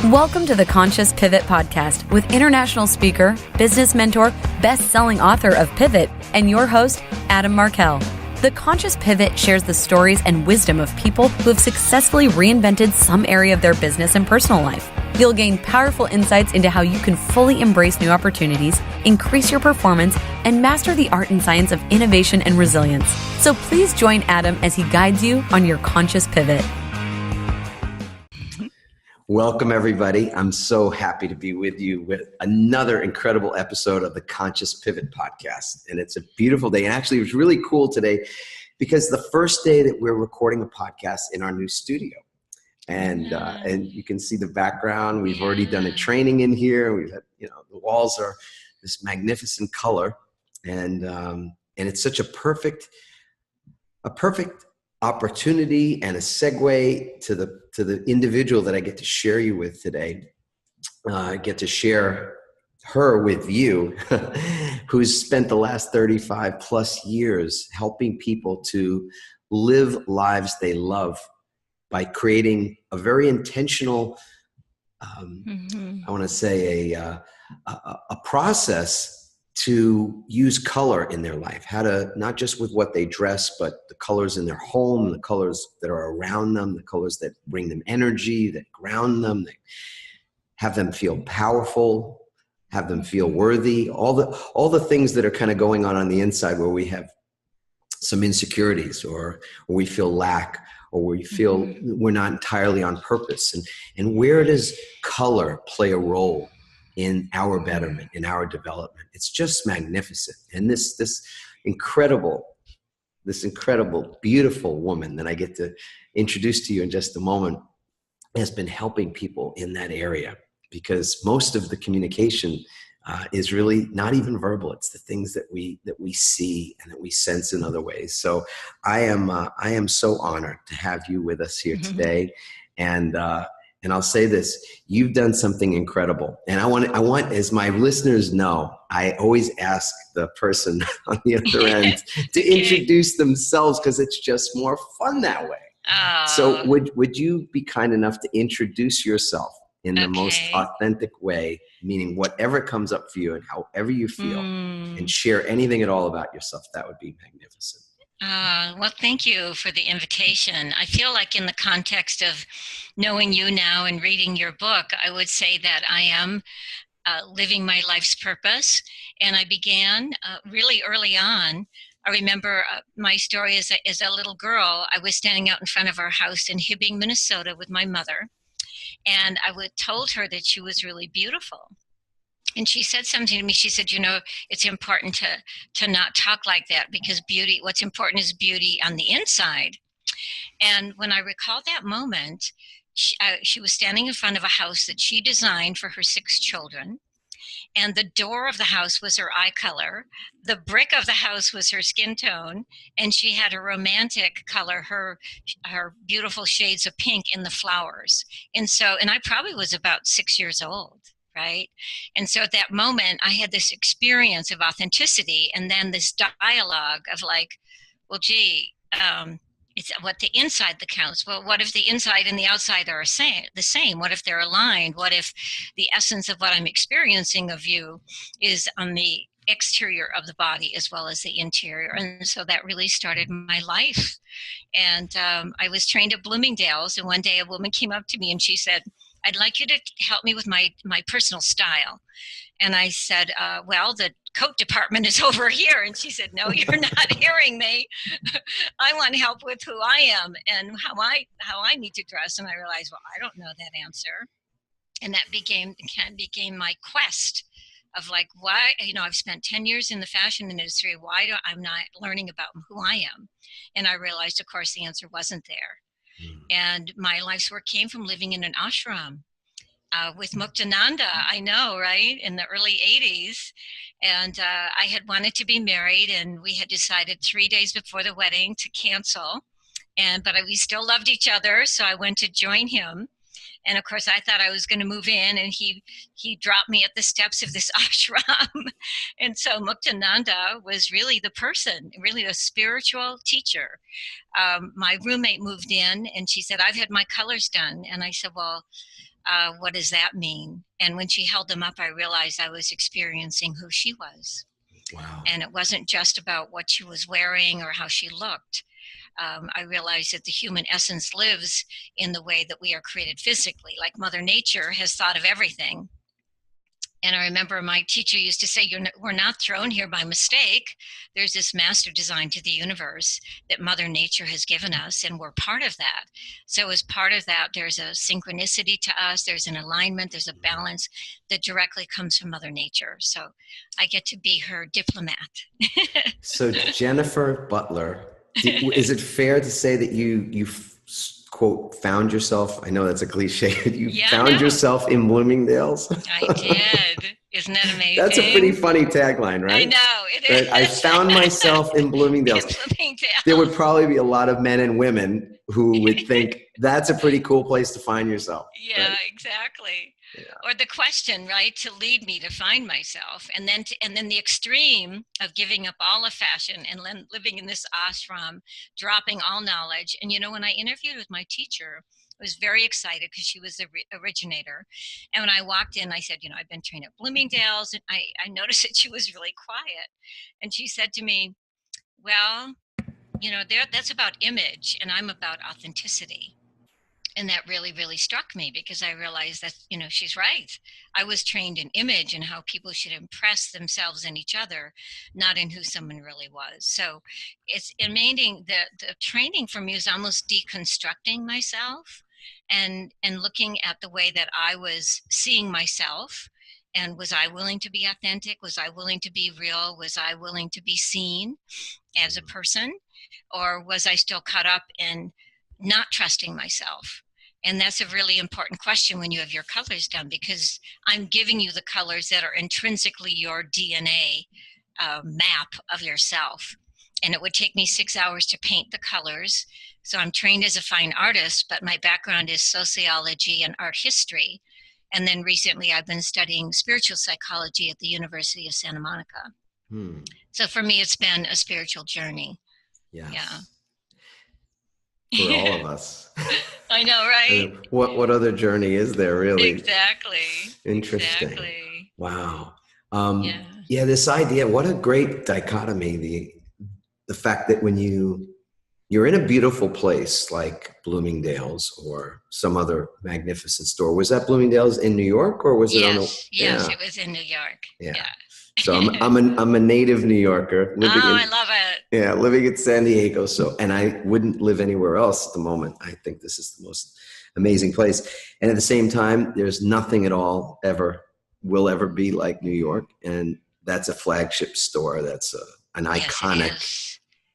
Welcome to the Conscious Pivot Podcast with international speaker, business mentor, best-selling author of Pivot, and your host, Adam Markell. The Conscious Pivot shares the stories and wisdom of people who have successfully reinvented some area of their business and personal life. You'll gain powerful insights into how you can fully embrace new opportunities, increase your performance, and master the art and science of innovation and resilience. So please join Adam as he guides you on your conscious pivot. Welcome, everybody. I'm so happy to be with you with another incredible episode of the Conscious Pivot Podcast. And it's a beautiful day. And actually, it was really cool today because the first day that we're recording a podcast in our new studio. And you can see the background. We've already done a training in here. We've had, the walls are this magnificent color. And it's such a perfect opportunity and a segue to the individual that I get to share you with today. I get to share her with you, who's spent the last 35 plus years helping people to live lives they love by creating a very intentional, I want to say a process to use color in their life, how to, not just with what they dress, but the colors in their home, the colors that are around them, the colors that bring them energy, that ground them, that have them feel powerful, have them feel worthy, all the things that are kind of going on the inside where we have some insecurities or we feel lack or we feel we're not entirely on purpose. And where does color play a role in our betterment, in our development? It's just magnificent. And this incredible, beautiful woman that I get to introduce to you in just a moment has been helping people in that area, because most of the communication is really not even verbal. It's the things that we see and that we sense in other ways. So I am so honored to have you with us here today. And I'll say this, you've done something incredible. And I want, as my listeners know, I always ask the person on the other end to introduce themselves, because it's just more fun that way. So would you be kind enough to introduce yourself in the most authentic way, meaning whatever comes up for you and however you feel, and share anything at all about yourself? That would be magnificent. Well, thank you for the invitation. I feel like in the context of knowing you now and reading your book, I would say that I am living my life's purpose. And I began really early on. I remember my story as a little girl. I was standing out in front of our house in Hibbing, Minnesota with my mother. And I told her that she was really beautiful. And she said something to me. She said, it's important to not talk like that, because what's important is beauty on the inside. And when I recall that moment, she was standing in front of a house that she designed for her 6 children. And the door of the house was her eye color. The brick of the house was her skin tone. And she had a romantic color, her beautiful shades of pink in the flowers. And I probably was about 6 years old. Right. And so at that moment, I had this experience of authenticity, and then this dialogue of like, well, gee, it's what the inside that counts. Well, what if the inside and the outside are the same? What if they're aligned? What if the essence of what I'm experiencing of you is on the exterior of the body as well as the interior? And so that really started my life. And I was trained at Bloomingdale's, and one day a woman came up to me and she said, I'd like you to help me with my personal style. And I said, well, the coat department is over here. And she said, no, you're not hearing me. I want help with who I am and how I need to dress. And I realized, well, I don't know that answer. And that became my quest of like, why, I've spent 10 years in the fashion industry. Why I'm not learning about who I am? And I realized, of course, the answer wasn't there. And my life's work came from living in an ashram with Muktananda, I know, right, in the early 80s. And I had wanted to be married, and we had decided 3 days before the wedding to cancel. But we still loved each other, so I went to join him. And of course, I thought I was going to move in, and he dropped me at the steps of this ashram. And so Muktananda was really the person, really a spiritual teacher. My roommate moved in, and she said, I've had my colors done. And I said, well, What does that mean? And when she held them up, I realized I was experiencing who she was. Wow. And it wasn't just about what she was wearing or how she looked. I realized that the human essence lives in the way that we are created physically. Like Mother Nature has thought of everything. And I remember my teacher used to say, we're not thrown here by mistake. There's this master design to the universe that Mother Nature has given us, and we're part of that. So as part of that, there's a synchronicity to us. There's an alignment. There's a balance that directly comes from Mother Nature. So I get to be her diplomat. So Jennifer Butler, is it fair to say that you quote, found yourself? I know that's a cliche. You found yourself in Bloomingdale's. I did. Isn't that amazing? That's a pretty funny tagline, right? I know, it is. Right? I found myself in Bloomingdale's. There would probably be a lot of men and women who would think that's a pretty cool place to find yourself. Yeah, right? exactly. Yeah. Or the question, right, to lead me to find myself, and then the extreme of giving up all of fashion and living in this ashram, dropping all knowledge. And when I interviewed with my teacher, I was very excited because she was the originator. And when I walked in, I said, I've been trained at Bloomingdale's, and I noticed that she was really quiet. And she said to me, well, that's about image, and I'm about authenticity. And that really, really struck me because I realized that, she's right. I was trained in image and how people should impress themselves and each other, not in who someone really was. So it's amazing. The training for me is almost deconstructing myself and looking at the way that I was seeing myself. And was I willing to be authentic? Was I willing to be real? Was I willing to be seen as a person? Or was I still caught up in not trusting myself? And that's a really important question when you have your colors done, because I'm giving you the colors that are intrinsically your DNA map of yourself. And it would take me 6 hours to paint the colors. So I'm trained as a fine artist, but my background is sociology and art history. And then recently I've been studying spiritual psychology at the University of Santa Monica. So for me, it's been a spiritual journey. Yes. Yeah. For all of us. I know, right? What other journey is there, really? Exactly. Interesting. Exactly. Wow. Yeah, this idea, what a great dichotomy. The fact that when you're in a beautiful place like Bloomingdale's or some other magnificent store. Was that Bloomingdale's in New York, or was it on the? Yes, it was in New York. Yeah. So I'm a native New Yorker. I love it. Yeah, living in San Diego. So, and I wouldn't live anywhere else at the moment. I think this is the most amazing place. And at the same time, there's nothing at all will ever be like New York. And that's a flagship store. That's an iconic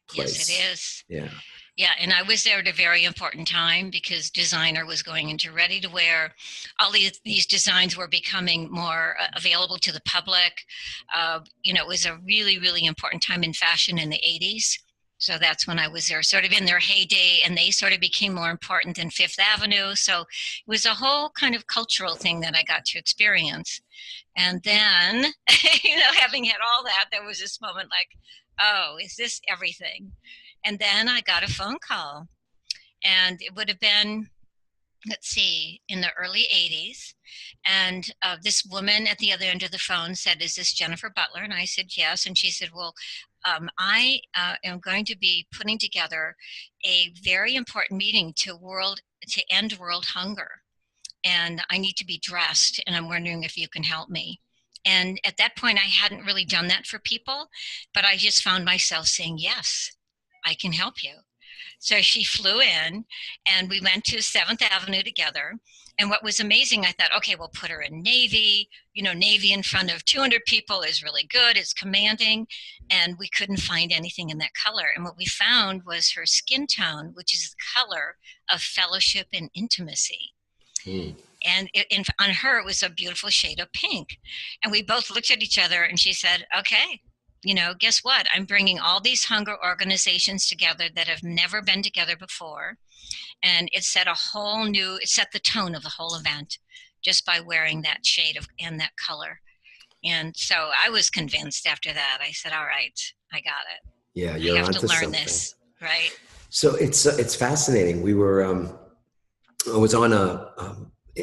place. Yes, it is. Yeah. Yeah, and I was there at a very important time because designer was going into ready to wear. All these designs were becoming more available to the public. It was a really, really important time in fashion in the 80s. So that's when I was there, sort of in their heyday, and they sort of became more important than Fifth Avenue. So it was a whole kind of cultural thing that I got to experience. And then, having had all that, there was this moment like, oh, is this everything? And then I got a phone call, and it would have been, in the early 80s. And this woman at the other end of the phone said, is this Jennifer Butler? And I said, yes. And she said, well, I am going to be putting together a very important meeting to end world hunger. And I need to be dressed, and I'm wondering if you can help me. And at that point, I hadn't really done that for people, but I just found myself saying, yes, I can help you. So she flew in, and we went to 7th Avenue together. And what was amazing, I thought, okay, we'll put her in navy. Navy in front of 200 people is really good. It's commanding. And we couldn't find anything in that color. And what we found was her skin tone, which is the color of fellowship and intimacy. And on her, it was a beautiful shade of pink. And we both looked at each other, and she said, okay, guess what? I'm bringing all these hunger organizations together that have never been together before. And it set the tone of the whole event just by wearing that shade and that color. And so I was convinced after that. I said, all right, I got it. Yeah, you're onto something. I have to learn this, right? So it's fascinating. I was on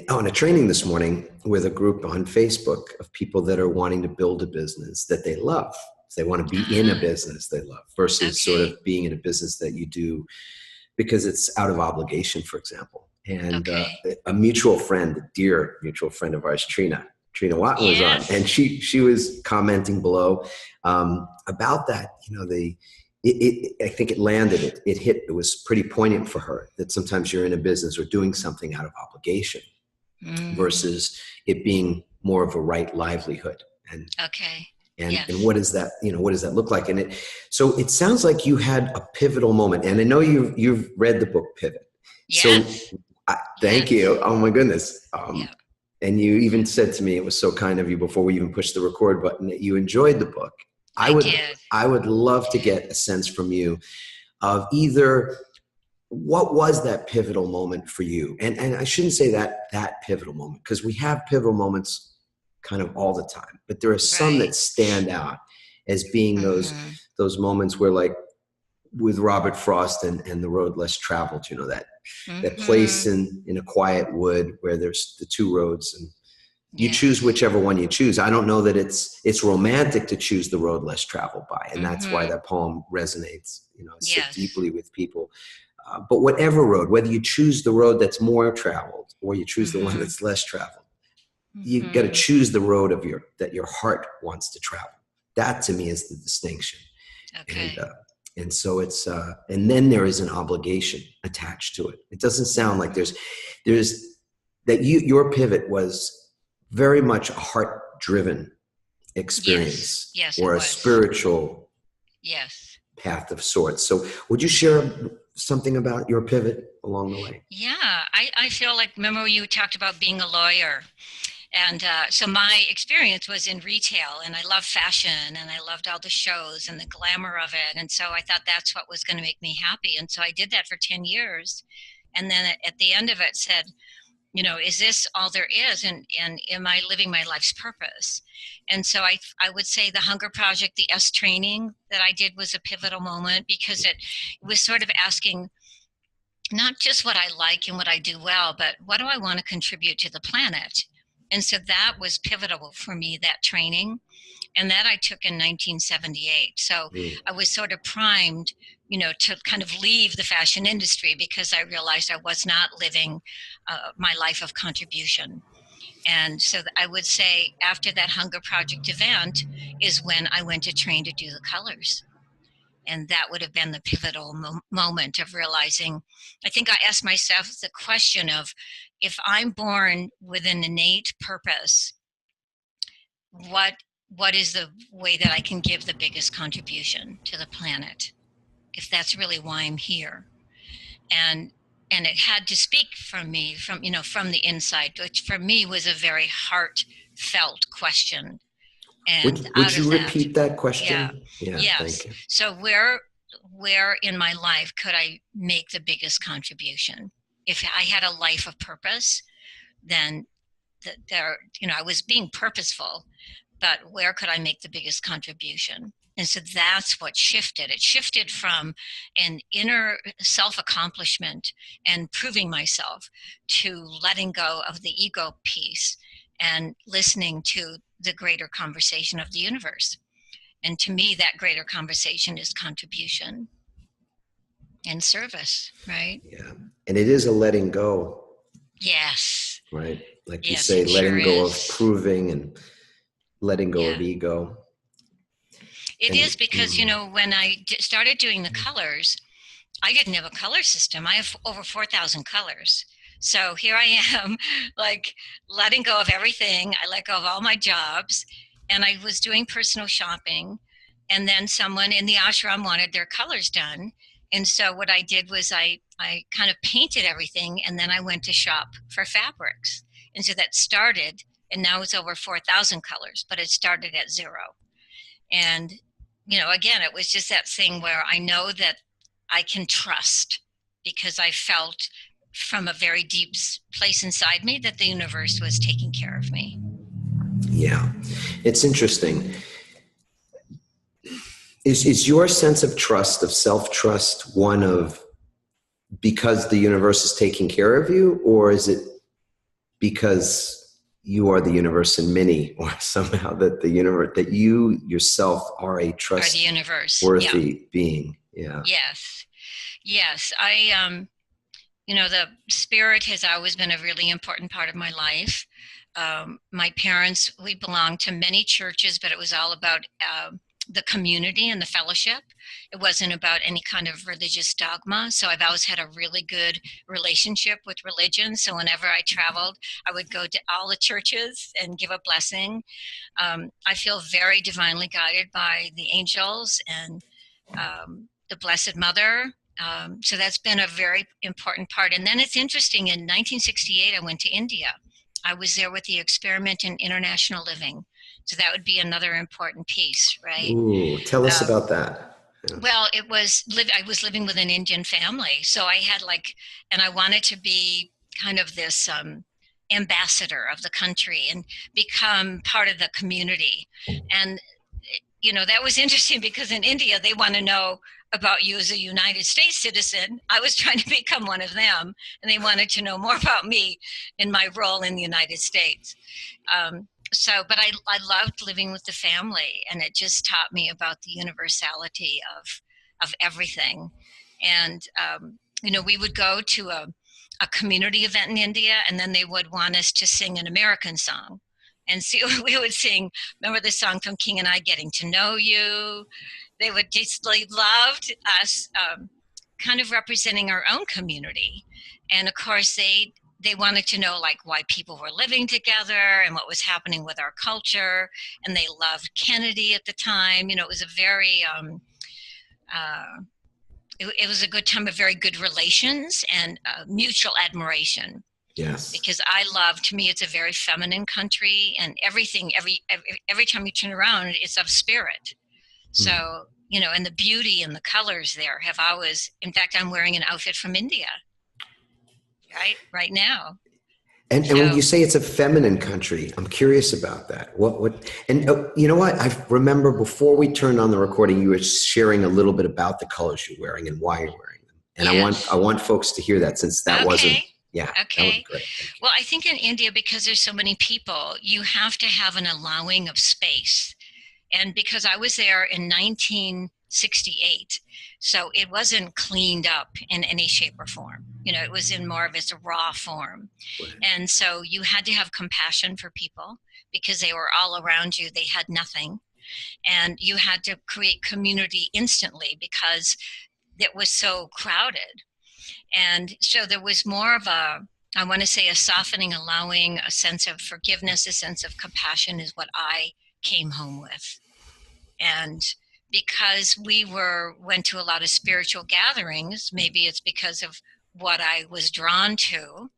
on a training this morning with a group on Facebook of people that are wanting to build a business that they love. They want to be in a business they love versus sort of being in a business that you do because it's out of obligation, for example. And a mutual friend, a dear mutual friend of ours, Trina Watt was on, and she was commenting below about that. You know, I think it landed. It hit. It was pretty poignant for her that sometimes you're in a business or doing something out of obligation versus it being more of a right livelihood. And and what does that, what does that look like? And so it sounds like you had a pivotal moment. And I know you've read the book Pivot. Yes. So thank you. Oh my goodness. And you even said to me, it was so kind of you before we even pushed the record button, that you enjoyed the book. I would love to get a sense from you of either what was that pivotal moment for you? And I shouldn't say that pivotal moment, because we have pivotal moments kind of all the time, but there are some that stand out as being those moments where, like with Robert Frost and The Road Less Traveled, that place in a quiet wood where there's the two roads and you choose whichever one you choose. I don't know that it's romantic to choose the road less traveled by. And that's why that poem resonates, so deeply with people. But whatever road, whether you choose the road that's more traveled or you choose the one that's less traveled, you got to choose the road that your heart wants to travel. That to me is the distinction. And so it's, and then there is an obligation attached to it. It doesn't sound like there's that your pivot was very much a heart-driven experience, or a spiritual path of sorts. So would you share something about your pivot along the way? Yeah, I feel like, remember you talked about being a lawyer? And so my experience was in retail, and I love fashion, and I loved all the shows and the glamour of it. And so I thought that's what was going to make me happy. And so I did that for 10 years. And then at the end of it said, is this all there is? And am I living my life's purpose? And so I would say the Hunger Project, the S training that I did, was a pivotal moment, because it was sort of asking not just what I like and what I do well, but what do I want to contribute to the planet? And so that was pivotal for me, that training. And that I took in 1978. So I was sort of primed, to kind of leave the fashion industry, because I realized I was not living my life of contribution. And so I would say after that Hunger Project event is when I went to train to do the colors. And that would have been the pivotal moment of realizing, I think I asked myself the question of, if I'm born with an innate purpose, what is the way that I can give the biggest contribution to the planet, if that's really why I'm here? And it had to speak from me, from the inside, which for me was a very heartfelt question. And would you repeat that question? Yes. Thank you. So where in my life could I make the biggest contribution? If I had a life of purpose, then I was being purposeful, but where could I make the biggest contribution? And so that's what shifted. It shifted from an inner self-accomplishment and proving myself to letting go of the ego piece and listening to the greater conversation of the universe. And to me, that greater conversation is contribution and service, right? Yeah. And it is a letting go. Yes. Right. Like you say, letting go of proving and letting go of ego. It is, because, when I started doing the colors, I didn't have a color system. I have over 4,000 colors. So here I am, like, letting go of everything. I let go of all my jobs, and I was doing personal shopping. And then someone in the ashram wanted their colors done. And so what I did was I kind of painted everything, and then I went to shop for fabrics. And so that started, and now it's over 4,000 colors, but it started at 0. And, again, it was just that thing where I know that I can trust, because I felt from a very deep place inside me that the universe was taking care of me. Yeah, it's interesting. Is your sense of trust, of self-trust, one of because the universe is taking care of you, or is it because you are the universe in many, or somehow that the universe, that you yourself are a Or the universe. trustworthy being. Yeah. Yes. Yes. The spirit has always been a really important part of my life. My parents, we belonged to many churches, but it was all about the community and the fellowship. It wasn't about any kind of religious dogma. So I've always had a really good relationship with religion. So whenever I traveled, I would go to all the churches and give a blessing. I feel very divinely guided by the angels and the Blessed Mother. So that's been a very important part. And then it's interesting, in 1968, I went to India. I was there with the experiment in international living. So that would be another important piece, right? Ooh, tell us about that. Yeah. Well, I was living with an Indian family. So I had and I wanted to be kind of this ambassador of the country and become part of the community. And that was interesting because in India, they want to know about you as a United States citizen. I was trying to become one of them, and they wanted to know more about me and my role in the United States. But I loved living with the family, and it just taught me about the universality of everything. And, we would go to a community event in India, and then they would want us to sing an American song. And so we would sing, remember the song from King and I, Getting to Know You? They would just loved us kind of representing our own community. And of course, they wanted to know why people were living together and what was happening with our culture. And they loved Kennedy at the time. It was a very, it was a good time of very good relations and mutual admiration. Yes. Because to me, it's a very feminine country, and everything, every time you turn around, it's of spirit. So, and the beauty and the colors there have always, in fact, I'm wearing an outfit from India, right now. And when you say it's a feminine country, I'm curious about that. And you know what? I remember before we turned on the recording, you were sharing a little bit about the colors you're wearing and why you're wearing them. And yes. I want folks to hear that, since that wasn't. Yeah. Okay. That was great. Well, I think in India, because there's so many people, you have to have an allowing of space. And because I was there in 1968, so it wasn't cleaned up in any shape or form. It was in more of its raw form. Right. And so you had to have compassion for people because they were all around you. They had nothing. And you had to create community instantly because it was so crowded. And so there was more of I want to say a softening, allowing, a sense of forgiveness, a sense of compassion is what I came home with. And because we went to a lot of spiritual gatherings, maybe it's because of what I was drawn to,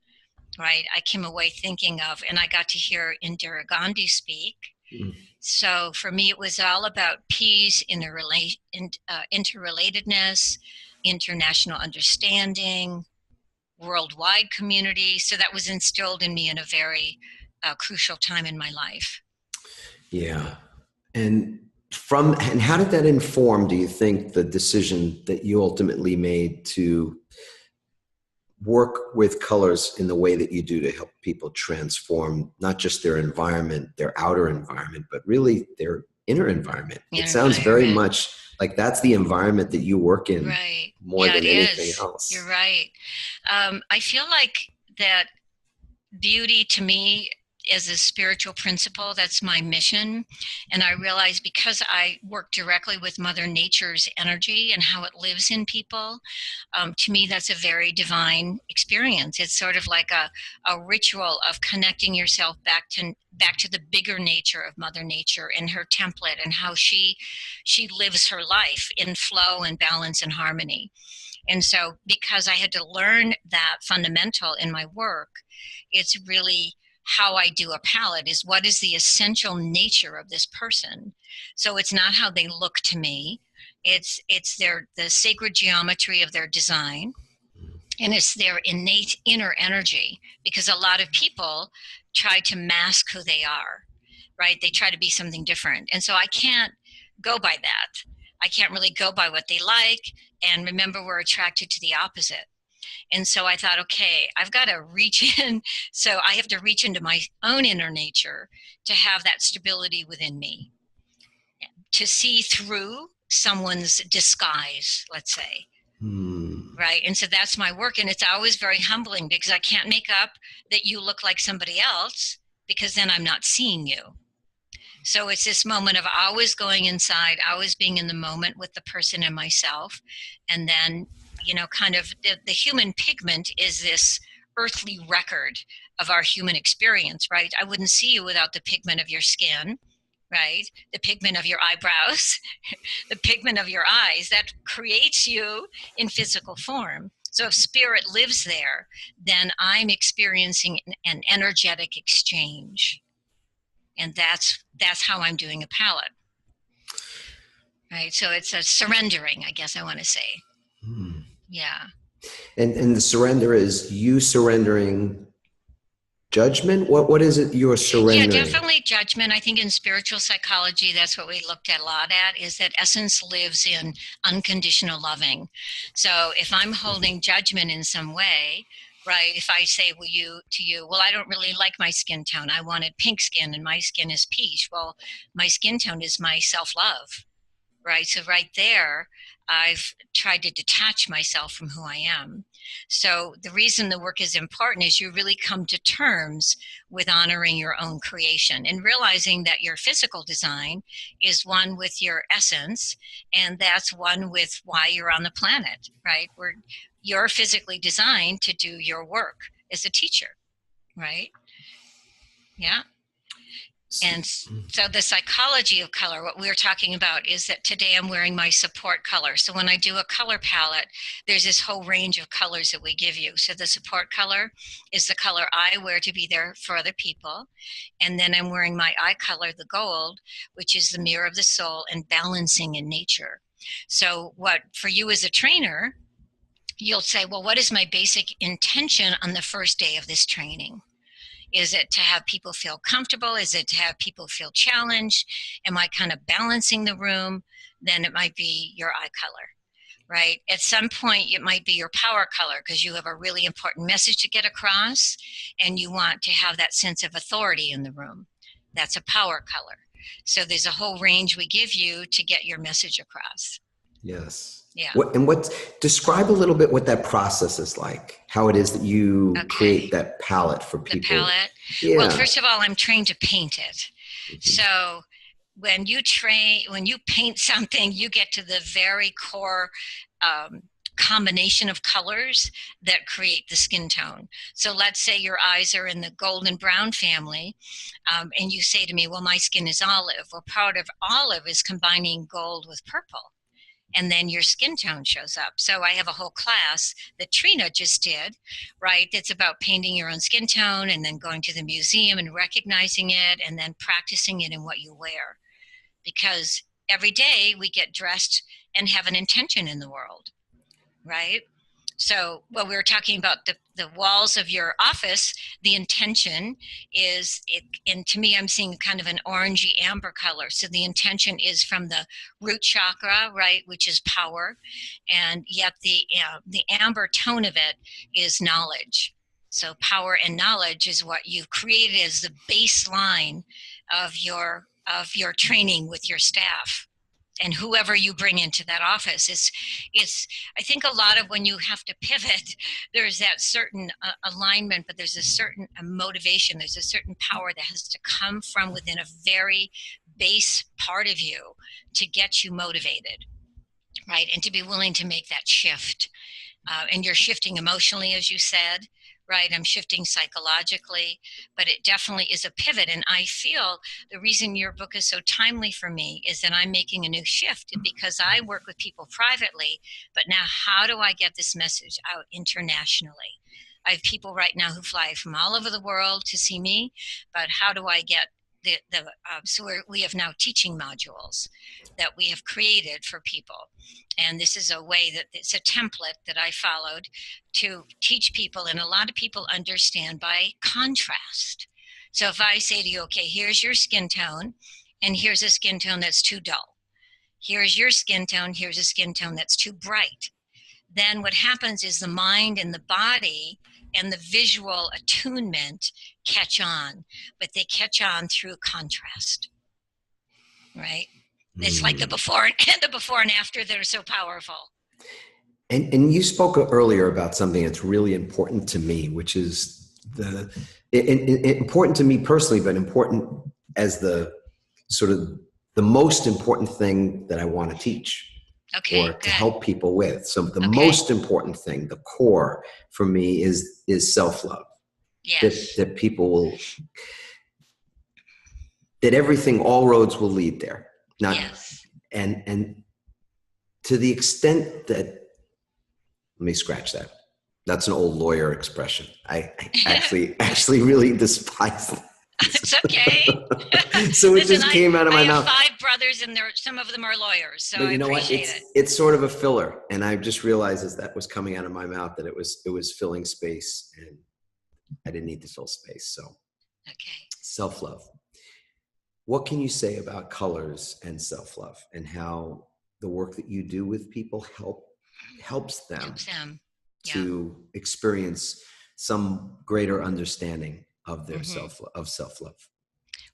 right? I came away thinking of, and I got to hear Indira Gandhi speak. Mm. So for me, it was all about peace, interrelatedness, international understanding, worldwide community. So that was instilled in me in a very crucial time in my life. Yeah. And how did that inform, do you think, the decision that you ultimately made to work with colors in the way that you do to help people transform not just their environment, their outer environment, but really their inner environment? It sounds very much like that's the environment that you work in, right, more than anything else. You're right. I feel like that beauty to me is a spiritual principle. That's my mission. And I realize because I work directly with Mother Nature's energy and how it lives in people, to me, that's a very divine experience. It's sort of like a ritual of connecting yourself back to the bigger nature of Mother Nature and her template and how she lives her life in flow and balance and harmony. And so because I had to learn that fundamental in my work, it's really how I do a palette is what is the essential nature of this person. So it's not how they look to me. It's the sacred geometry of their design, and it's their innate inner energy, because a lot of people try to mask who they are, right? They try to be something different. And so I can't go by that. I can't really go by what they like. And remember, we're attracted to the opposite. And so I thought, okay, I've got to reach in. So I have to reach into my own inner nature to have that stability within me, to see through someone's disguise, let's say. Right. And so that's my work. And it's always very humbling because I can't make up that you look like somebody else, because then I'm not seeing you. So it's this moment of always going inside, always being in the moment with the person and myself. And then, kind of the human pigment is this earthly record of our human experience, right? I wouldn't see you without the pigment of your skin, right? The pigment of your eyebrows, the pigment of your eyes that creates you in physical form. So if spirit lives there, then I'm experiencing an energetic exchange. And that's how I'm doing a palette. Right? So it's a surrendering, I guess I want to say. Yeah. And the surrender is you surrendering judgment? What is it you're surrendering? Yeah, definitely judgment. I think in spiritual psychology, that's what we looked at a lot at, is that essence lives in unconditional loving. So if I'm holding judgment in some way, right, if I say to you, well, I don't really like my skin tone. I wanted pink skin and my skin is peach. Well, my skin tone is my self-love, right? So right there, I've tried to detach myself from who I am. So the reason the work is important is you really come to terms with honoring your own creation and realizing that your physical design is one with your essence, and that's one with why you're on the planet, right? You're physically designed to do your work as a teacher, right? Yeah. And so the psychology of color, what we're talking about is that today I'm wearing my support color. So when I do a color palette, there's this whole range of colors that we give you. So the support color is the color I wear to be there for other people. And then I'm wearing my eye color, the gold, which is the mirror of the soul and balancing in nature. So what for you as a trainer, you'll say, well, what is my basic intention on the first day of this training? Is it to have people feel comfortable? Is it to have people feel challenged? Am I kind of balancing the room? Then it might be your eye color, right? At some point, it might be your power color because you have a really important message to get across and you want to have that sense of authority in the room. That's a power color. So there's a whole range we give you to get your message across. Yes. Yeah. Describe a little bit what that process is like, how it is that you create that palette for people. The palette? Yeah. Well, first of all, I'm trained to paint it. So when you paint something, you get to the very core combination of colors that create the skin tone. So let's say your eyes are in the golden brown family, and you say to me, well, my skin is olive. Well, part of olive is combining gold with purple. And then your skin tone shows up. So I have a whole class that Trina just did, right? It's about painting your own skin tone and then going to the museum and recognizing it and then practicing it in what you wear. Because every day we get dressed and have an intention in the world, right? So what we were talking about, the walls of your office, the intention is, and to me I'm seeing kind of an orangey amber color. So the intention is from the root chakra, right, which is power. And yet the amber tone of it is knowledge. So power and knowledge is what you've created as the baseline of your training with your staff. And whoever you bring into that office is I think a lot of when you have to pivot, there's that certain alignment, but there's a certain motivation, there's a certain power that has to come from within a very base part of you to get you motivated, right? And to be willing to make that shift. And you're shifting emotionally, as you said, right? I'm shifting psychologically, but it definitely is a pivot. And I feel the reason your book is so timely for me is that I'm making a new shift because I work with people privately, but now how do I get this message out internationally? I have people right now who fly from all over the world to see me, but how do I get so we have now teaching modules that we have created for people. And this is a way that it's a template that I followed to teach people. And a lot of people understand by contrast. So if I say to you, okay, here's your skin tone, and here's a skin tone that's too dull. Here's your skin tone, here's a skin tone that's too bright. then what happens is the mind and the body and the visual attunement catch on, but they catch on through contrast, right? It's like the before and after that are so powerful. And you spoke earlier about something that's really important to me, which is important to me personally, but important as the sort of the most important thing that I want to teach. Okay, or to help people with. So the Okay. most important thing, the core for me is self-love. Yes. That people will, that everything, all roads will lead there. Not, Yes. And to the extent that, let me scratch that. That's an old lawyer expression. I actually really despise that. It's okay. So it just came out of my mouth. I have 5 brothers, and some of them are lawyers, so but you know I appreciate what? it. It's sort of a filler, and I just realized as that was coming out of my mouth that it was filling space, and I didn't need to fill space. So, okay. Self-love. What can you say about colors and self-love, and how the work that you do with people helps them to experience some greater understanding of their self-love?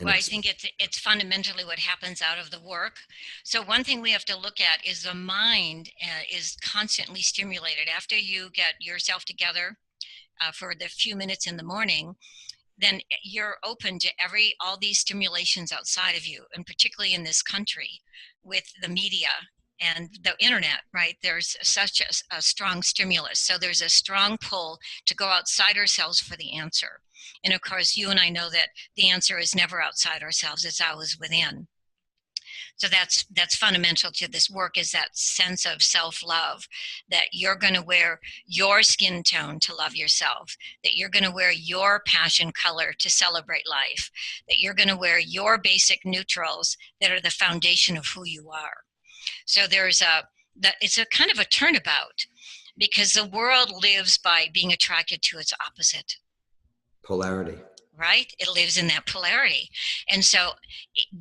Well, I think it's fundamentally what happens out of the work. So one thing we have to look at is the mind is constantly stimulated. After you get yourself together for the few minutes in the morning, then you're open to all these stimulations outside of you, and particularly in this country with the media and the internet, right? There's such a strong stimulus. So there's a strong pull to go outside ourselves for the answer. And of course, you and I know that the answer is never outside ourselves, it's always within. So that's fundamental to this work, is that sense of self-love, that you're going to wear your skin tone to love yourself, that you're going to wear your passion color to celebrate life, that you're going to wear your basic neutrals that are the foundation of who you are. So it's a kind of a turnabout, because the world lives by being attracted to its opposite. Polarity. Right? It lives in that polarity. And so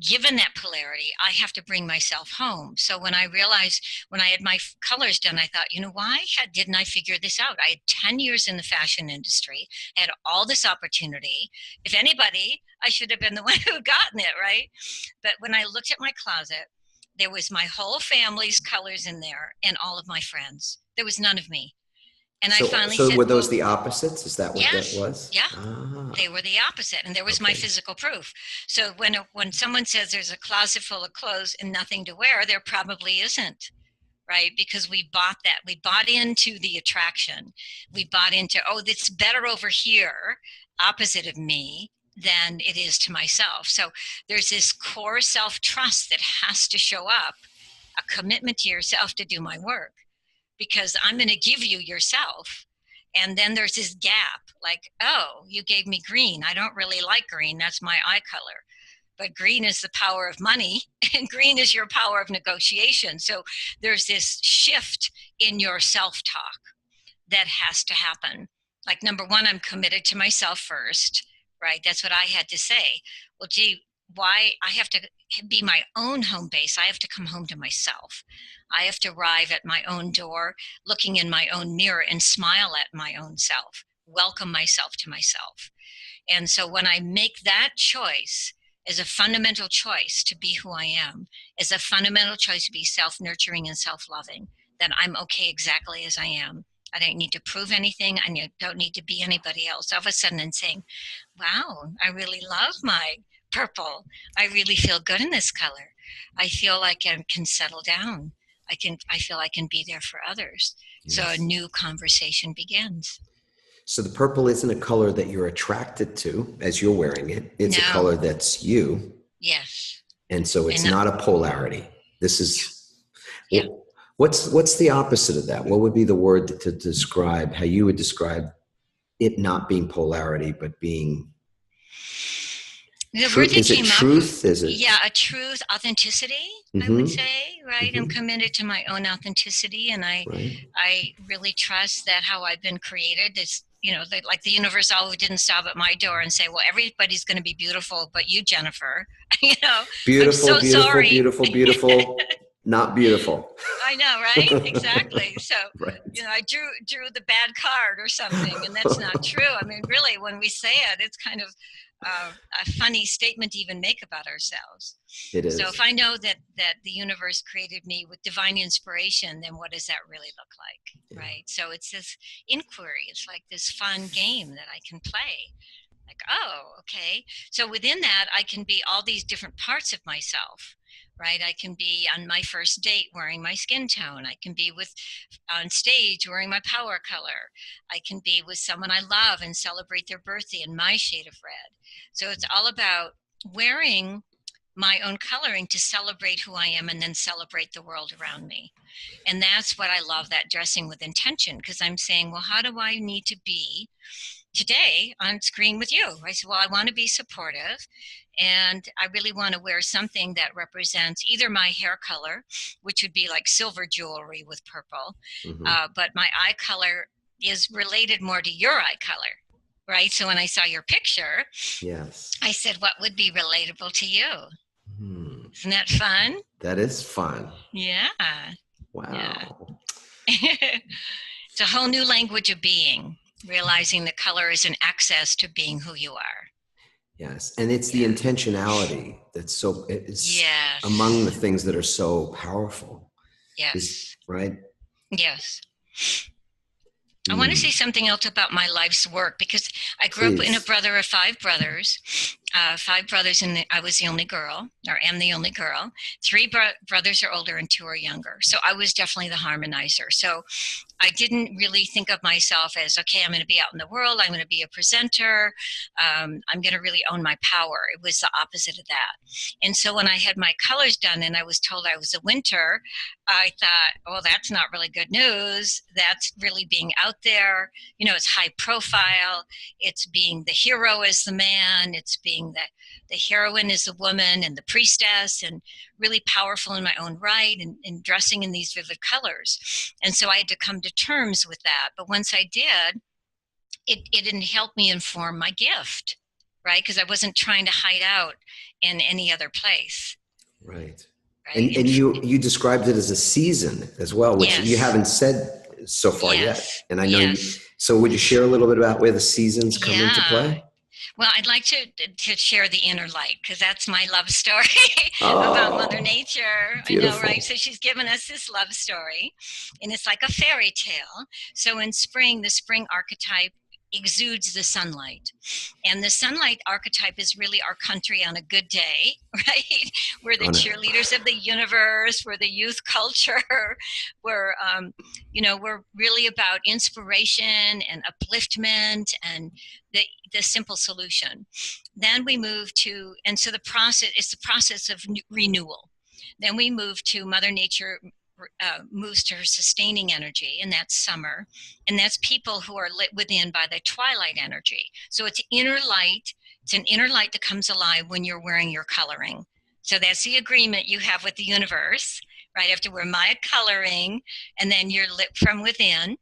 given that polarity, I have to bring myself home. So when I realized, when I had my colors done, I thought, why didn't I figure this out? I had 10 years in the fashion industry. I had all this opportunity. If anybody, I should have been the one who had gotten it, right? But when I looked at my closet, there was my whole family's colors in there and all of my friends. There was none of me. And I finally said, were those the opposites? Is that what that was? Yeah, They were the opposite. And there was my physical proof. So when someone says there's a closet full of clothes and nothing to wear, there probably isn't, right? Because we bought that. We bought into the attraction. We bought into, it's better over here, opposite of me, than it is to myself. So there's this core self-trust that has to show up, a commitment to yourself to do my work. Because I'm going to give you yourself. And then there's this gap, like, you gave me green. I don't really like green. That's my eye color. But green is the power of money, and green is your power of negotiation. So there's this shift in your self-talk that has to happen. Like, number one, I'm committed to myself first, right? That's what I had to say. Well, gee, why I have to be my own home base? I have to come home to myself. I have to arrive at my own door, looking in my own mirror, and smile at my own self, welcome myself to myself. And so when I make that choice as a fundamental choice to be who I am, as a fundamental choice to be self-nurturing and self-loving, then I'm okay exactly as I am. I don't need to prove anything. I don't need to be anybody else. All of a sudden I'm saying, wow, I really love my purple. I really feel good in this color. I feel like I can settle down. I feel I can be there for others. Yes. So a new conversation begins. So the purple isn't a color that you're attracted to as you're wearing it. It's a color that's you. Yes. And so it's not a polarity. This is, what's the opposite of that? What would be the word to describe how you would describe it not being polarity, but being the word that is it came truth? Up, is it? Yeah, a truth, authenticity, I would say, right? I'm committed to my own authenticity, and I really trust that how I've been created is, like the universe always didn't stop at my door and say, well, everybody's going to be beautiful, but you, Jennifer, Beautiful, I'm so beautiful, sorry. beautiful, beautiful. not beautiful. I know, right? Exactly. So, Right. I drew the bad card or something, and that's not true. I mean, really, when we say it, it's kind of a funny statement to even make about ourselves. It So, is. if I know that the universe created me with divine inspiration, then what does that really look like, Yeah. right? So, it's this inquiry. It's like this fun game that I can play. Like, oh, okay. So within that, I can be all these different parts of myself, right? I can be on my first date wearing my skin tone. I can be on stage wearing my power color. I can be with someone I love and celebrate their birthday in my shade of red. So it's all about wearing my own coloring to celebrate who I am and then celebrate the world around me. And that's what I love, that dressing with intention, because I'm saying, well, how do I need to be today on screen with you? I said, well, I want to be supportive, and I really want to wear something that represents either my hair color, which would be like silver jewelry with purple, but my eye color is related more to your eye color, right? So when I saw your picture, Yes. I said, what would be relatable to you? Hmm. Isn't that fun? That is fun. Yeah. Wow. Yeah. It's a whole new language of being, realizing that color is an access to being who you are. Yes. And it's the intentionality that's it's Yes. among the things that are so powerful. Yes. Right? Yes. I want to say something else about my life's work, because I grew up in a brother of five brothers. And I was the only girl, or am the only girl. Three brothers are older and two are younger. So I was definitely the harmonizer. So I didn't really think of myself as, okay, I'm going to be out in the world. I'm going to be a presenter. I'm going to really own my power. It was the opposite of that. And so when I had my colors done and I was told I was a winter, I thought, oh, that's not really good news. That's really being out there. It's high profile. It's being the hero as the man. It's being the heroine as the woman and the priestess, and really powerful in my own right, and dressing in these vivid colors. And so I had to come to terms with that. But once I did, it didn't help me inform my gift, right? Because I wasn't trying to hide out in any other place. Right. Right. And you described it as a season as well, which you haven't said so far yet. And I know so would you share a little bit about where the seasons come into play? Well, I'd like to share the inner light, because that's my love story about Mother Nature. Beautiful. I know, right? So she's given us this love story, and it's like a fairy tale. So in spring, the spring archetype exudes the sunlight. And the sunlight archetype is really our country on a good day, right? We're the cheerleaders of the universe. We're the youth culture. We're, we're really about inspiration and upliftment and the simple solution. Then we move to, and so it's the process of renewal. Then we move to Mother Nature moves to her sustaining energy, and that's summer. And that's people who are lit within by the twilight energy. So it's inner light. It's an inner light that comes alive when you're wearing your coloring. So that's the agreement you have with the universe, right? You have to wear my coloring, and then you're lit from within.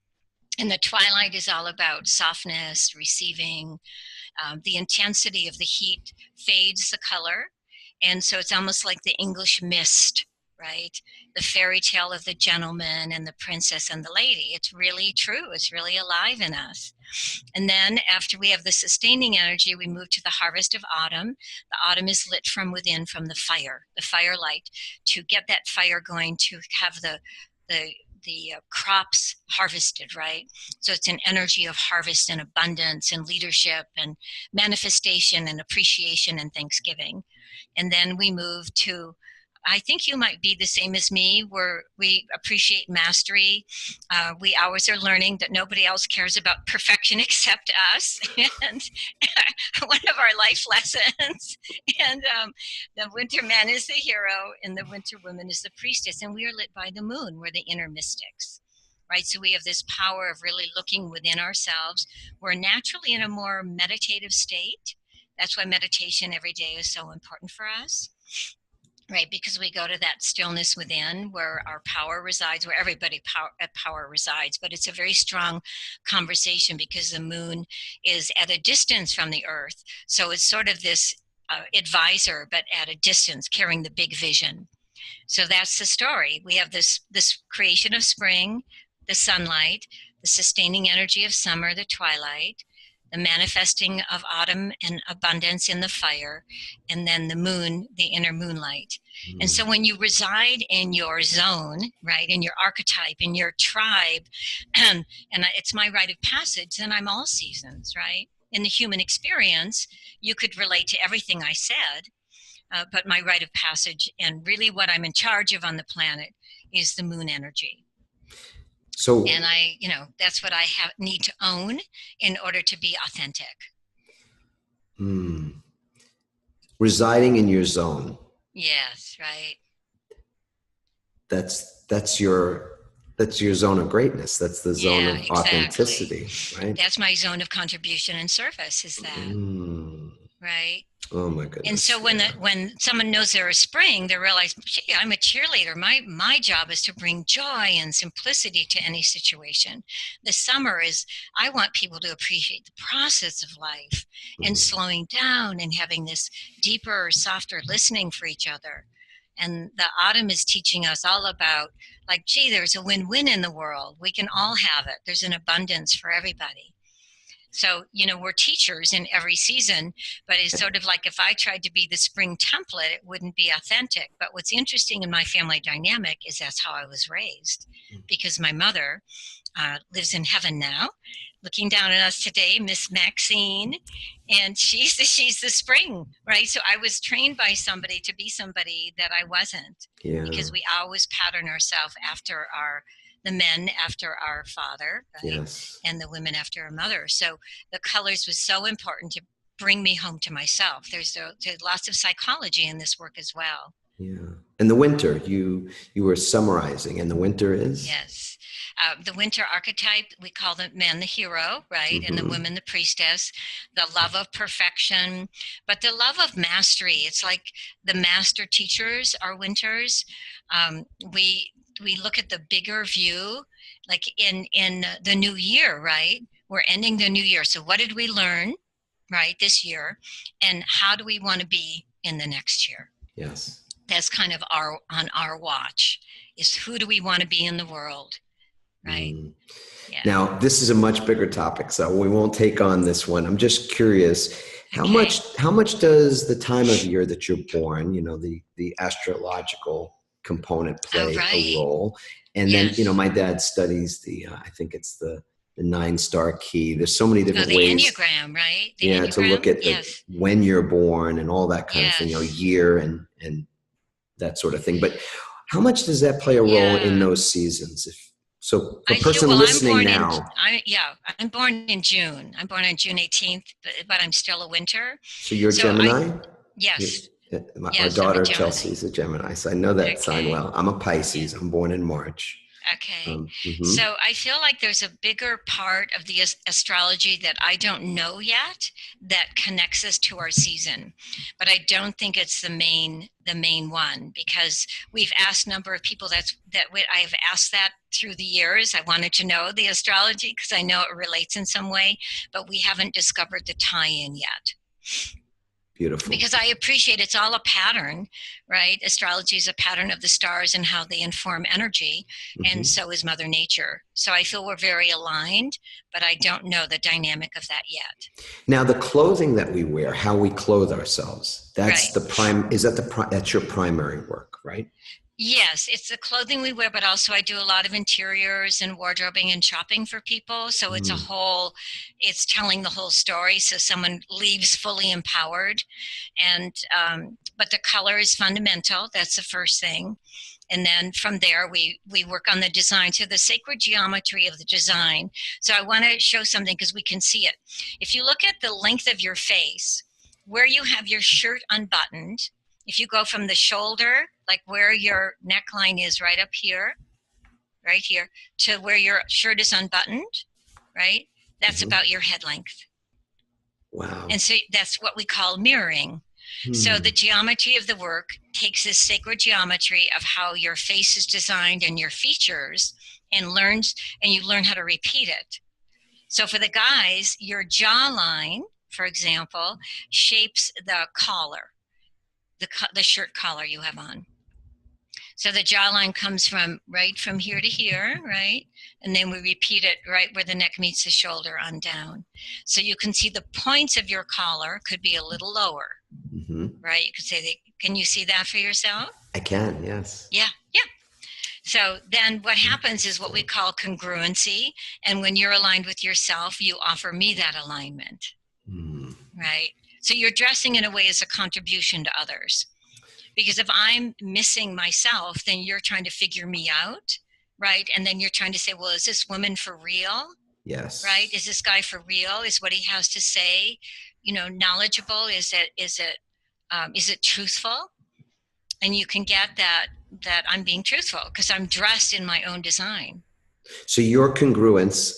And the twilight is all about softness, receiving. The intensity of the heat fades the color. And so it's almost like the English mist, right? The fairy tale of the gentleman and the princess and the lady. It's really true. It's really alive in us. And then after we have the sustaining energy, we move to the harvest of autumn. The autumn is lit from within, from the firelight, to get that fire going, to have the crops harvested, right? So it's an energy of harvest and abundance and leadership and manifestation and appreciation and thanksgiving. And then we move to, I think you might be the same as me, where we appreciate mastery. We always are learning that nobody else cares about perfection except us. And one of our life lessons. And the winter man is the hero, and the winter woman is the priestess. And we are lit by the moon. We're the inner mystics, right? So we have this power of really looking within ourselves. We're naturally in a more meditative state. That's why meditation every day is so important for us. Right, because we go to that stillness within, where our power resides, where everybody power resides. But it's a very strong conversation, because the moon is at a distance from the earth. So it's sort of this advisor, but at a distance, carrying the big vision. So that's the story. We have this creation of spring, the sunlight, the sustaining energy of summer, the twilight, the manifesting of autumn and abundance in the fire, and then the moon, the inner moonlight. And so when you reside in your zone, right, in your archetype, in your tribe, and it's my rite of passage, then I'm all seasons, right? In the human experience, you could relate to everything I said, but my rite of passage and really what I'm in charge of on the planet is the moon energy. So, and that's what I need to own in order to be authentic. Residing in your zone. Yes, right. That's your zone of greatness. That's the zone of authenticity, right? That's my zone of contribution and service, is that. Right? Oh my goodness. And so when someone knows they're a spring, they realize, gee, I'm a cheerleader. My job is to bring joy and simplicity to any situation. The summer is, I want people to appreciate the process of life and slowing down and having this deeper, softer listening for each other. And the autumn is teaching us all about, like, gee, there's a win-win in the world. We can all have it. There's an abundance for everybody. So, we're teachers in every season, but it's sort of like if I tried to be the spring template, it wouldn't be authentic. But what's interesting in my family dynamic is that's how I was raised, because my mother lives in heaven now, looking down at us today, Miss Maxine, and she's the spring, right? So I was trained by somebody to be somebody that I wasn't, because we always pattern ourselves after the men after our father, right? Yes. And the women after our mother. So the colors was so important to bring me home to myself. There's lots of psychology in this work as well. Yeah. And the winter, you were summarizing, and the winter is? Yes. The winter archetype, we call the men the hero, right? And the women the priestess, the love of perfection, but the love of mastery. It's like the master teachers are winters. We look at the bigger view, like in the new year, right? We're ending the new year. So what did we learn, right, this year? And how do we want to be in the next year? Yes. That's kind of on our watch, is who do we want to be in the world, right? Yeah. Now, this is a much bigger topic, so we won't take on this one. I'm just curious, how much does the time of year that you're born, the astrological component play a role? And then, my dad studies I think it's the 9-star key. There's so many different ways. The Enneagram, right? Enneagram, to look at when you're born and all that kind of thing, year and that sort of thing. But how much does that play a role in those seasons? So the person listening now. I'm born in June. I'm born on June 18th, but I'm still a winter. So you're Gemini? Yes. Our daughter Chelsea is a Gemini, so I know that sign well. I'm a Pisces. I'm born in March. Okay. So I feel like there's a bigger part of the astrology that I don't know yet that connects us to our season, but I don't think it's the main one, because we've asked a number of people I've asked that through the years. I wanted to know the astrology because I know it relates in some way, but we haven't discovered the tie-in yet. Beautiful. Because I appreciate it's all a pattern, right? Astrology is a pattern of the stars and how they inform energy, and so is Mother Nature. So I feel we're very aligned, but I don't know the dynamic of that yet. Now, the clothing that we wear, how we clothe ourselves, that's that's your primary work, right? Yes, it's the clothing we wear, but also I do a lot of interiors and wardrobing and shopping for people. So it's it's telling the whole story. So someone leaves fully empowered. And, but the color is fundamental. That's the first thing. And then from there, we work on the design, so the sacred geometry of the design. So I want to show something because we can see it. If you look at the length of your face, where you have your shirt unbuttoned, if you go from the shoulder, like where your neckline is right up here, right here, to where your shirt is unbuttoned, right? That's about your head length. Wow. And so that's what we call mirroring. So the geometry of the work takes this sacred geometry of how your face is designed and your features, and you learn how to repeat it. So for the guys, your jawline, for example, shapes the collar. The shirt collar you have on. So the jawline comes from right from here to here, right? And then we repeat it right where the neck meets the shoulder on down. So you can see the points of your collar could be a little lower, right? You could say, can you see that for yourself? I can, yes. Yeah, yeah. So then what happens is what we call congruency. And when you're aligned with yourself, you offer me that alignment, right? So you're dressing in a way as a contribution to others. Because if I'm missing myself, then you're trying to figure me out, right? And then you're trying to say, well, is this woman for real? Yes. Right? Is this guy for real? Is what he has to say, knowledgeable? Is it truthful? And you can get that I'm being truthful because I'm dressed in my own design. So your congruence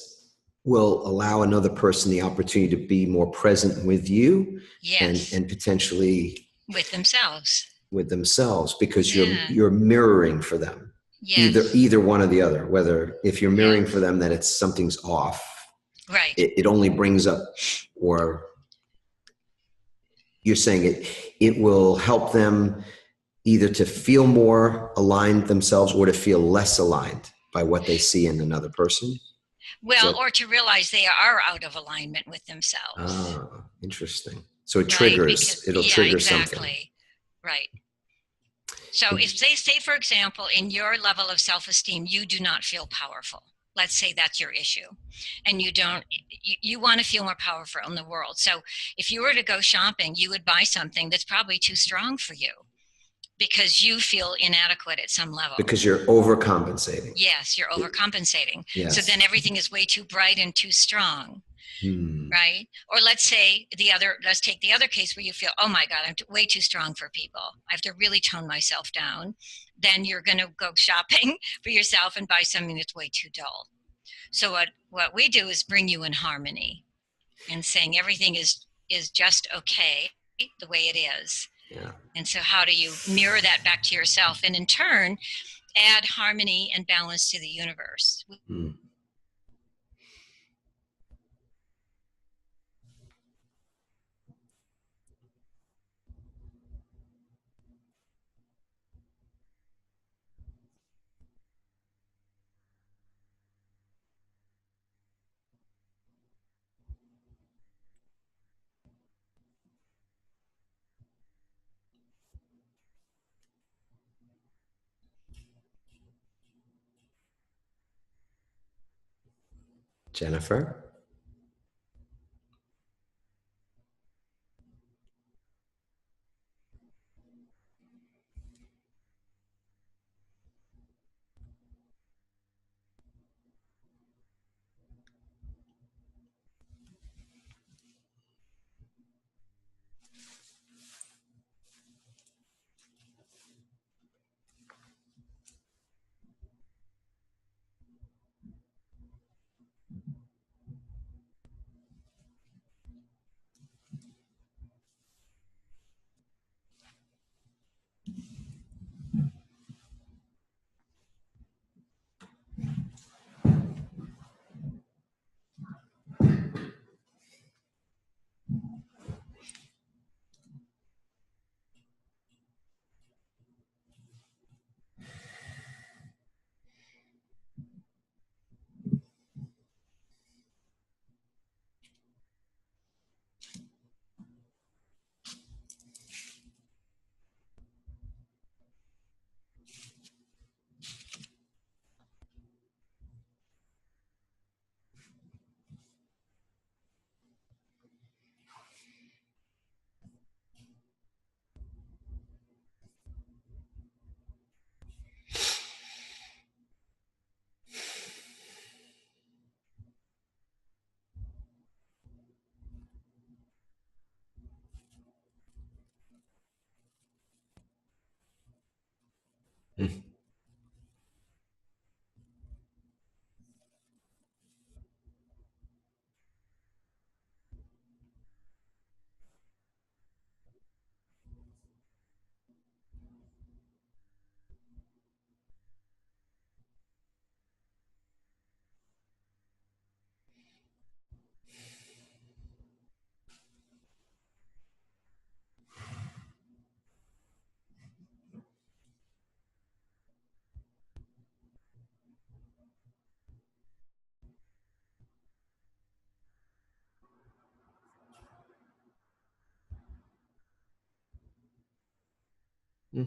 will allow another person the opportunity to be more present with you, Yes. and potentially with themselves. Because you're mirroring for them. Yes. Either one or the other. Whether if you're mirroring for them, that something's off. Right. It only brings up, or you're saying it will help them either to feel more aligned themselves or to feel less aligned by what they see in another person. Well, or to realize they are out of alignment with themselves. Ah, interesting. So it triggers, it'll trigger exactly. something. Right. So if they say, for example, in your level of self-esteem, you do not feel powerful. Let's say that's your issue. And you want to feel more powerful in the world. So if you were to go shopping, you would buy something that's probably too strong for you because you feel inadequate at some level. Because you're overcompensating. Yes, you're overcompensating. Yes. So then everything is way too bright and too strong. Right? Or let's take the other case where you feel, oh my God, I'm way too strong for people. I have to really tone myself down. Then you're going to go shopping for yourself and buy something that's way too dull. So what we do is bring you in harmony and saying everything is just okay the way it is. Yeah. And so how do you mirror that back to yourself and in turn add harmony and balance to the universe? Jennifer? Mm.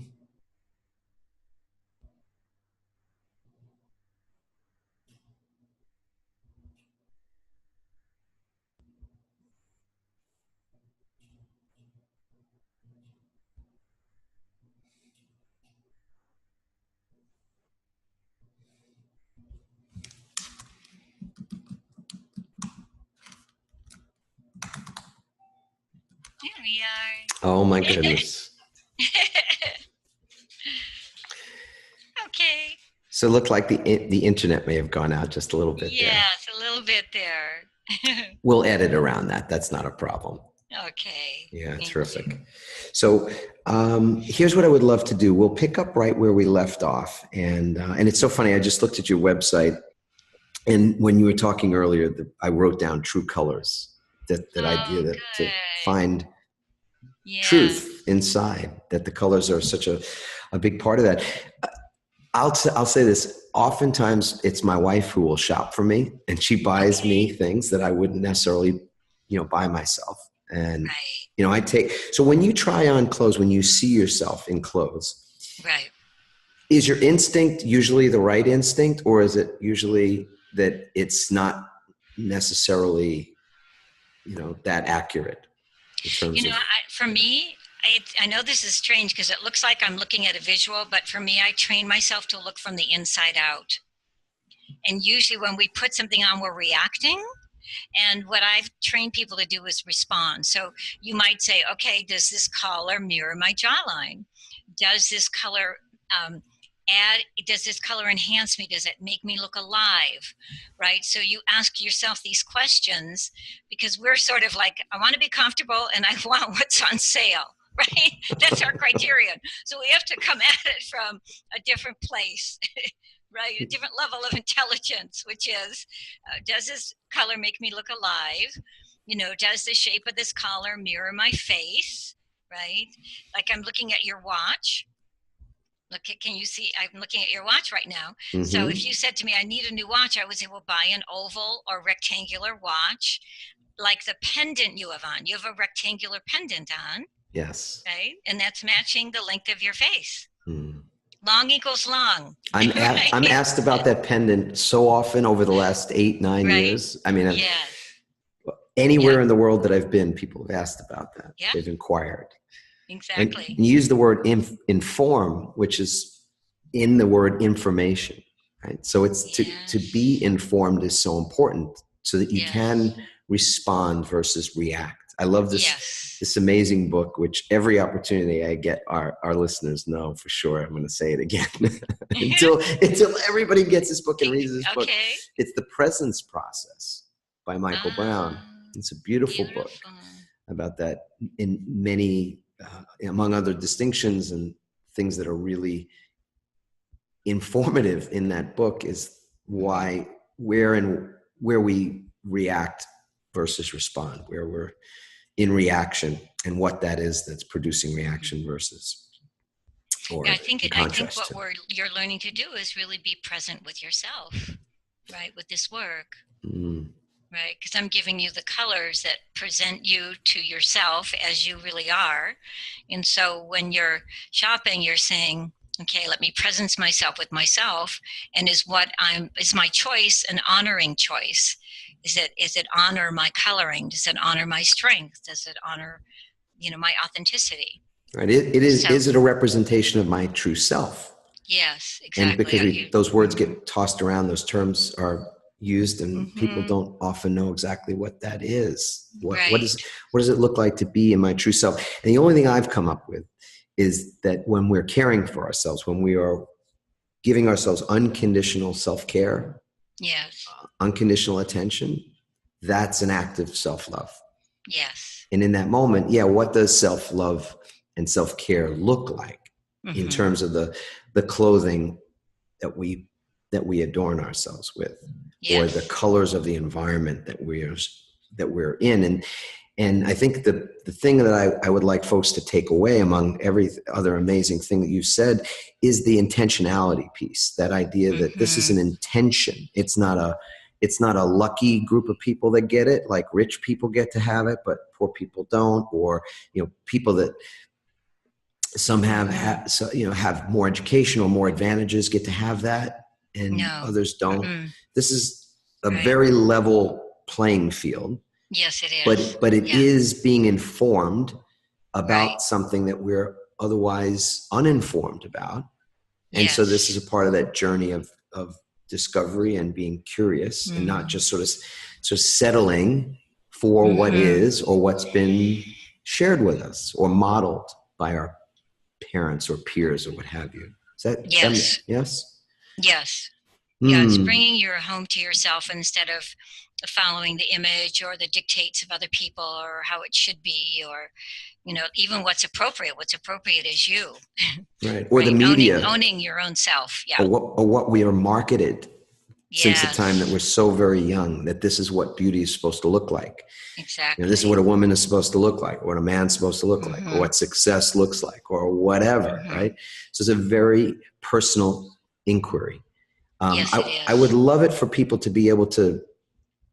Here we Oh my are. goodness. Okay. So it looked like the internet may have gone out just a little bit there. Yes, a little bit there. We'll edit around that. That's not a problem. Okay. Yeah, Thank terrific. you. So here's what I would love to do. We'll pick up right where we left off. And it's so funny. I just looked at your website. And when you were talking earlier, I wrote down true colors, that idea Oh, that to good. find Yes. truth inside, that the colors are such a big part of that. I'll say this. Oftentimes, it's my wife who will shop for me, and she buys me things that I wouldn't necessarily, buy myself. And Right. I take. So when you try on clothes, when you see yourself in clothes, Right. is your instinct usually the right instinct, or is it usually that it's not necessarily, that accurate in terms of? For me, I know this is strange because it looks like I'm looking at a visual, but for me, I train myself to look from the inside out. And usually when we put something on, we're reacting. And what I've trained people to do is respond. So you might say, okay, does this color mirror my jawline? Does this color does this color enhance me? Does it make me look alive? Right? So you ask yourself these questions because we're sort of like, I want to be comfortable and I want what's on sale. Right? That's our criterion. So we have to come at it from a different place. Right? A different level of intelligence, which is, does this color make me look alive? Does the shape of this collar mirror my face? Right? Like I'm looking at your watch. Can you see? I'm looking at your watch right now. Mm-hmm. So if you said to me, I need a new watch, I would say, well, buy an oval or rectangular watch, like the pendant you have on. You have a rectangular pendant on. Yes. Right? And that's matching the length of your face. Mm. Long equals long. I'm asked about that pendant so often over the last 8-9 Right. years. I mean, Yes. Anywhere in the world that I've been, people have asked about that. Yeah. They've inquired. Exactly. And you use the word inform, which is in the word information, right? So it's to be informed is so important so that you can respond versus react. I love this amazing book, which every opportunity I get, our listeners know for sure. I'm going to say it again until everybody gets this book and reads this book. It's The Presence Process by Michael Brown. It's a beautiful book about that in many, among other distinctions and things that are really informative in that book is where we react versus respond, where we're in reaction and what that is that's producing reaction versus or I think contrast. What you're learning to do is really be present with yourself, right? With this work. Right? Because I'm giving you the colors that present you to yourself as you really are. And so when you're shopping, you're saying, okay, let me presence myself with myself. And is my choice an honoring choice? Is it honor my coloring? Does it honor my strength? Does it honor, my authenticity? Right. Is it a representation of my true self? Yes, exactly. And because those words get tossed around, those terms are used, and people don't often know exactly what that is. What does it look like to be in my true self? And the only thing I've come up with is that when we're caring for ourselves, when we are giving ourselves unconditional self-care, unconditional attention, that's an act of self-love. Yes. And in that moment, what does self-love and self-care look like in terms of the clothing that we adorn ourselves with, or the colors of the environment that we're in? And I think the thing that I would like folks to take away, among every other amazing thing that you said, is the intentionality piece. That idea that this is an intention. It's not a lucky group of people that get it, like rich people get to have it, but poor people don't, or people that Some have more education or more advantages, get to have that, and No. others don't. Mm-mm. This is a Right. very level playing field. Yes, it is. But it is being informed about Right. something that we're otherwise uninformed about. And so this is Yes. a part of that journey of discovery and being curious, and not just sort of settling for what is or what's been shared with us or modeled by our parents or peers or what have you. Yes. Yes? Yes. Yeah, it's bringing your home to yourself instead of following the image or the dictates of other people or how it should be, or, even what's appropriate. What's appropriate is you. Right. Or right? the media. Owning your own self. Yeah. Or what we are marketed since the time that Yes. we're so very young, that this is what beauty is supposed to look like. Exactly. This is what a woman is supposed to look like, or what a man's supposed to look like, or what success looks like, or whatever, right? So it's a very personal inquiry. Yes, it is. I would love it for people to be able to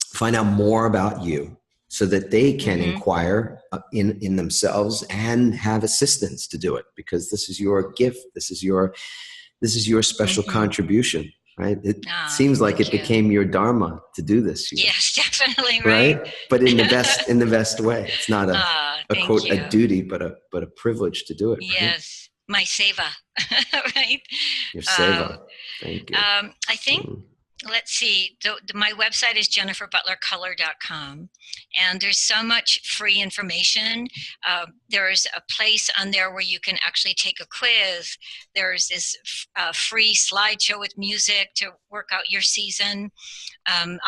find out more about you so that they can inquire in themselves and have assistance to do it, because this is your gift. This is your special contribution. Right? It seems like it became your dharma to do this. Yes, definitely. Right. But in the best way. It's not a duty, but a privilege to do it. Yes. Right? My seva. Right. Your seva. Thank you. I think, let's see, my website is jenniferbutlercolor.com, and there's so much free information. There's a place on there where you can actually take a quiz. There's this free slideshow with music to work out your season.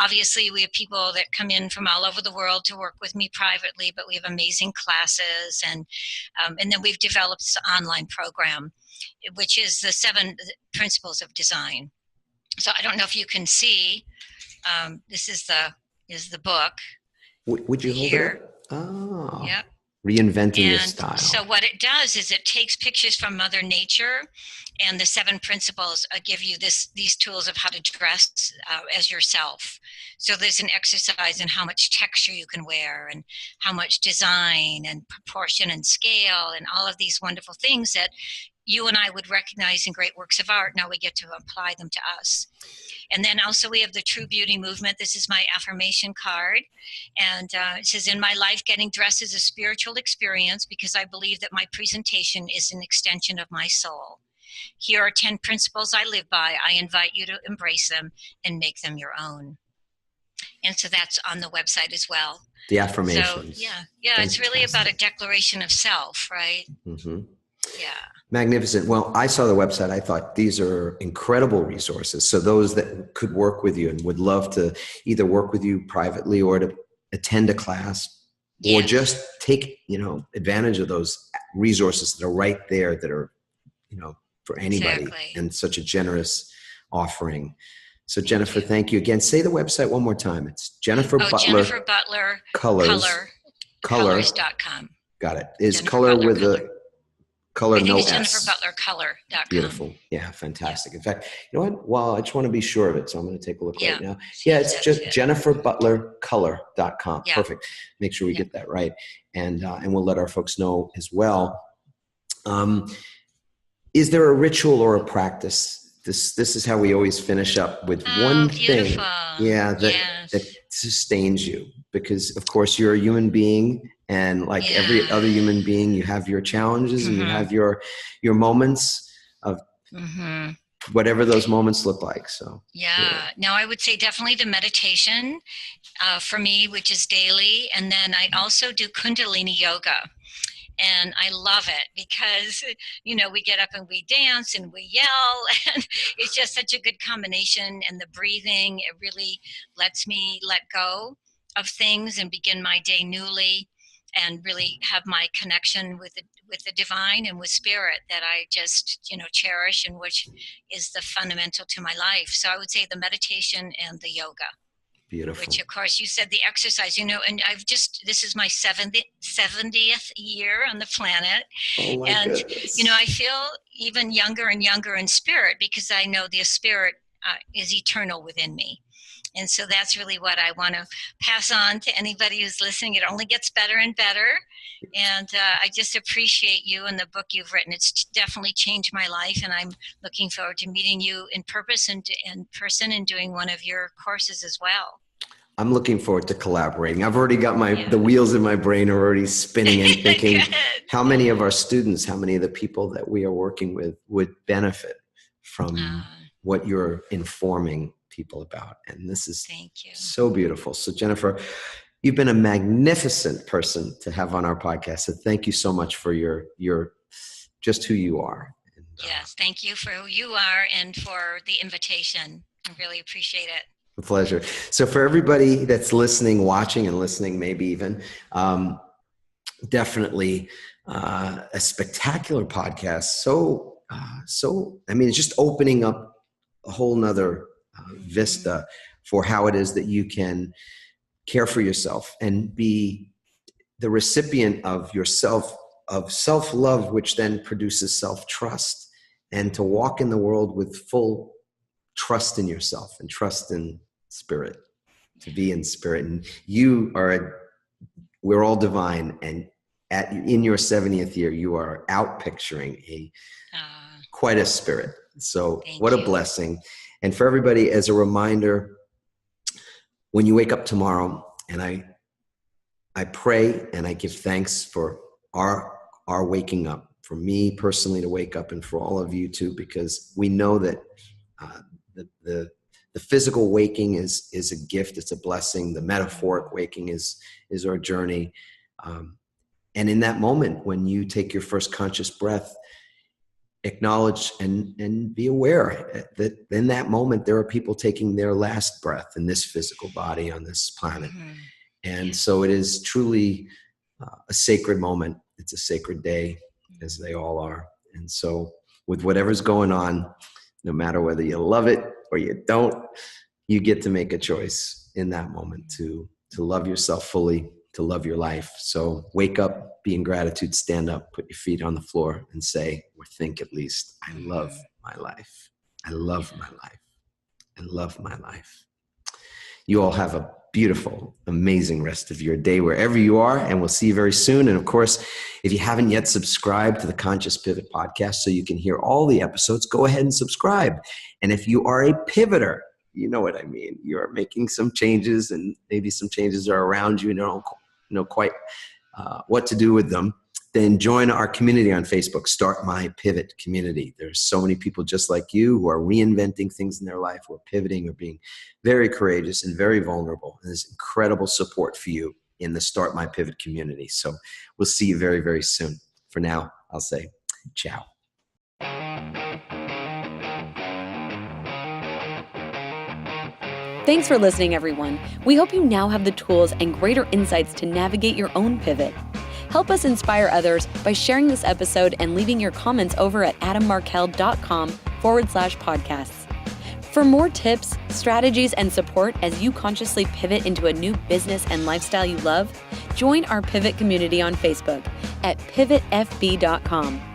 Obviously, we have people that come in from all over the world to work with me privately, but we have amazing classes, and then we've developed this online program, which is the 7 principles of design. So I don't know if you can see. This is the book. Would you hold it up? Oh. Yep. Reinventing your style. So what it does is it takes pictures from Mother Nature, and the 7 principles give you these tools of how to dress as yourself. So there's an exercise in how much texture you can wear, and how much design and proportion and scale, and all of these wonderful things that you and I would recognize in great works of art. Now we get to apply them to us. And then also we have the True Beauty Movement. This is my affirmation card. And it says, in my life, getting dressed is a spiritual experience because I believe that my presentation is an extension of my soul. Here are 10 principles I live by. I invite you to embrace them and make them your own. And so that's on the website as well. The affirmations. So, yeah, it's really about a declaration of self, right? Yeah. Magnificent. Well, I saw the website. I thought these are incredible resources. So those that could work with you and would love to either work with you privately or to attend a class, or just take, advantage of those resources that are right there, that are, for anybody, and such a generous offering. So Jennifer, thank you again. Say the website one more time. It's Jennifer Butler. Jennifer Butler Colors.com. Got it. Is Jennifer color Butler with color. A color, no S. JenniferButlerColor.com. Beautiful. Yeah, fantastic. In fact, you know what? Well, I just want to be sure of it, so I'm going to take a look right now. Yeah, it's just JenniferButlerColor.com. Yeah. Perfect. Make sure we get that right, and we'll let our folks know as well. Is there a ritual or a practice? This is how we always finish up with one thing. Yeah, that sustains you, because of course you're a human being. And like every other human being, you have your challenges and you have your moments of whatever those moments look like. So Now I would say definitely the meditation for me, which is daily, and then I also do Kundalini yoga. And I love it because, we get up and we dance and we yell, and it's just such a good combination. And the breathing, it really lets me let go of things and begin my day newly, and really have my connection with the divine and with spirit that I just, cherish, and which is the fundamental to my life. So I would say the meditation and the yoga. Beautiful. Which, of course, you said the exercise, and this is my 70th year on the planet. Oh my goodness. I feel even younger and younger in spirit, because I know the spirit is eternal within me. And so that's really what I want to pass on to anybody who's listening. It only gets better and better. And I just appreciate you and the book you've written. It's definitely changed my life. And I'm looking forward to meeting you in purpose and in person and doing one of your courses as well. I'm looking forward to collaborating. I've already got the wheels in my brain are already spinning and thinking how many of our students, how many of the people that we are working with would benefit from what you're informing people about. And this is so beautiful. So Jennifer, you've been a magnificent person to have on our podcast. So thank you so much for your just who you are. And, yes, thank you for who you are and for the invitation. I really appreciate it. A pleasure. So for everybody that's listening, watching and listening, maybe even, definitely a spectacular podcast. So, I mean, it's just opening up a whole nother vista for how it is that you can care for yourself and be the recipient of yourself, of self-love, which then produces self-trust, and to walk in the world with full trust in yourself and trust in spirit, to be in spirit. And we're all divine. And in your 70th year, you are out picturing quite a spirit. So what a blessing. And for everybody, as a reminder, when you wake up tomorrow, and I pray and I give thanks for our waking up, for me personally to wake up, and for all of you too, because we know that the physical waking is a gift, it's a blessing. The metaphoric waking is our journey. And in that moment, when you take your first conscious breath, acknowledge and be aware that in that moment, there are people taking their last breath in this physical body on this planet. Mm-hmm. And so it is truly a sacred moment. It's a sacred day, as they all are. And so with whatever's going on, no matter whether you love it or you don't, you get to make a choice in that moment to love yourself fully, to love your life. So wake up, be in gratitude, stand up, put your feet on the floor and say, or think at least, I love my life. I love my life. I love my life. You all have a beautiful, amazing rest of your day wherever you are, and we'll see you very soon. And of course, if you haven't yet subscribed to the Conscious Pivot podcast so you can hear all the episodes, go ahead and subscribe. And if you are a pivoter, you know what I mean. You are making some changes, and maybe some changes are around you and you don't know quite what to do with them, then join our community on Facebook, Start My Pivot Community. There's so many people just like you who are reinventing things in their life, who are pivoting or being very courageous and very vulnerable. And there's incredible support for you in the Start My Pivot community. So we'll see you very, very soon. For now, I'll say ciao. Thanks for listening, everyone. We hope you now have the tools and greater insights to navigate your own pivot. Help us inspire others by sharing this episode and leaving your comments over at adammarkel.com/podcasts. For more tips, strategies, and support as you consciously pivot into a new business and lifestyle you love, join our pivot community on Facebook at pivotfb.com.